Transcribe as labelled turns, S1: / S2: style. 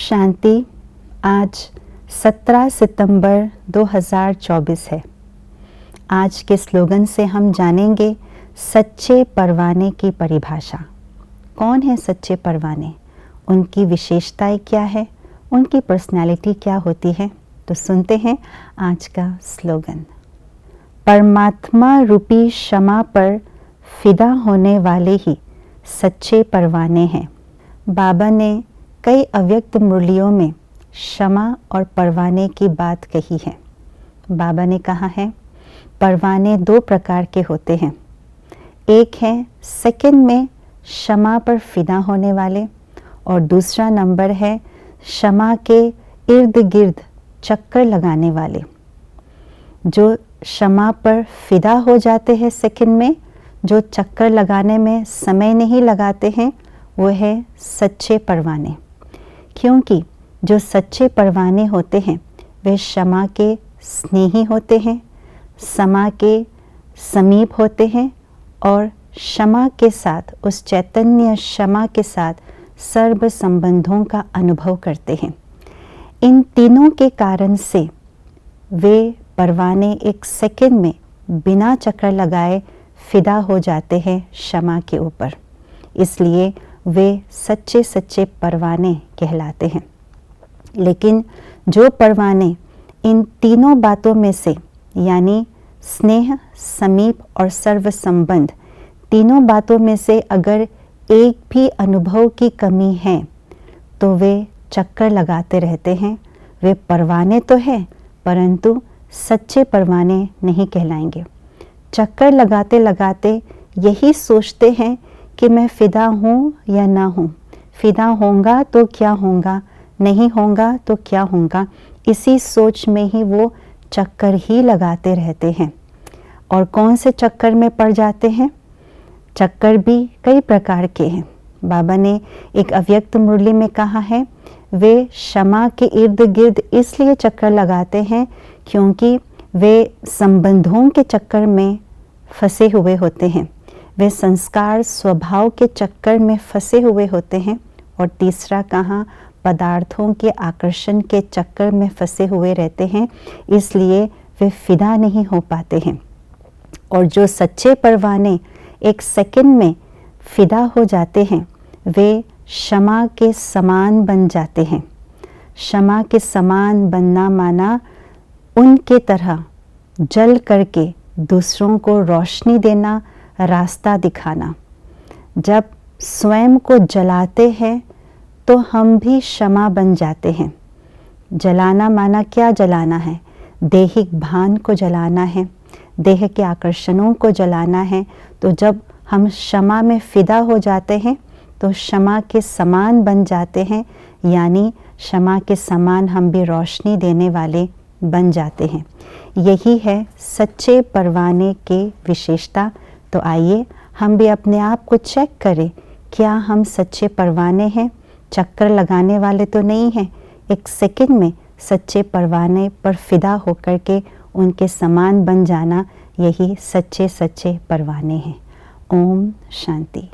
S1: शांति। आज 17 सितंबर 2024 है। आज के स्लोगन से हम जानेंगे सच्चे परवाने की परिभाषा। कौन है सच्चे परवाने, उनकी विशेषताएं क्या है, उनकी पर्सनालिटी क्या होती है। तो सुनते हैं आज का स्लोगन। परमात्मा रूपी क्षमा पर फिदा होने वाले ही सच्चे परवाने हैं। बाबा ने कई अव्यक्त मुरलियों में क्षमा और परवाने की बात कही है। बाबा ने कहा है परवाने दो प्रकार के होते हैं। एक है सेकंड में क्षमा पर फिदा होने वाले, और दूसरा नंबर है क्षमा के इर्द गिर्द चक्कर लगाने वाले। जो क्षमा पर फिदा हो जाते हैं सेकंड में, जो चक्कर लगाने में समय नहीं लगाते हैं, वो है सच्चे परवाने। क्योंकि जो सच्चे परवाने होते हैं वे क्षमा के स्नेही होते हैं, क्षमा के समीप होते हैं और क्षमा के साथ, उस चैतन्य क्षमा के साथ सर्व संबंधों का अनुभव करते हैं। इन तीनों के कारण से वे परवाने एक सेकंड में बिना चक्कर लगाए फिदा हो जाते हैं क्षमा के ऊपर। इसलिए वे सच्चे सच्चे परवाने कहलाते हैं। लेकिन जो परवाने इन तीनों बातों में से, यानी स्नेह, समीप और सर्व संबंध, तीनों बातों में से अगर एक भी अनुभव की कमी है तो वे चक्कर लगाते रहते हैं। वे परवाने तो हैं परंतु सच्चे परवाने नहीं कहलाएंगे। चक्कर लगाते लगाते यही सोचते हैं कि मैं फिदा हूँ या ना हूँ, फिदा होऊंगा तो क्या होगा, नहीं होगा तो क्या होगा। इसी सोच में ही वो चक्कर ही लगाते रहते हैं। और कौन से चक्कर में पड़ जाते हैं? चक्कर भी कई प्रकार के हैं। बाबा ने एक अव्यक्त मुरली में कहा है वे क्षमा के इर्द गिर्द इसलिए चक्कर लगाते हैं क्योंकि वे संबंधों के चक्कर में फंसे हुए होते हैं, वे संस्कार स्वभाव के चक्कर में फंसे हुए होते हैं। और तीसरा कहा, पदार्थों के आकर्षण के चक्कर में फंसे हुए रहते हैं, इसलिए वे फिदा नहीं हो पाते हैं। और जो सच्चे परवाने एक सेकंड में फिदा हो जाते हैं वे क्षमा के समान बन जाते हैं। क्षमा के समान बनना माना उनके तरह जल करके दूसरों को रोशनी देना, रास्ता दिखाना। जब स्वयं को जलाते हैं तो हम भी क्षमा बन जाते हैं। जलाना माना क्या जलाना है? देहिक भान को जलाना है, देह के आकर्षणों को जलाना है। तो जब हम क्षमा में फिदा हो जाते हैं तो क्षमा के समान बन जाते हैं, यानी क्षमा के समान हम भी रोशनी देने वाले बन जाते हैं। यही है सच्चे परवाने के विशेषता। तो आइए हम भी अपने आप को चेक करें, क्या हम सच्चे परवाने हैं? चक्कर लगाने वाले तो नहीं हैं। एक सेकंड में सच्चे परवाने पर फिदा होकर के उनके समान बन जाना, यही सच्चे सच्चे परवाने हैं। ओम शांति।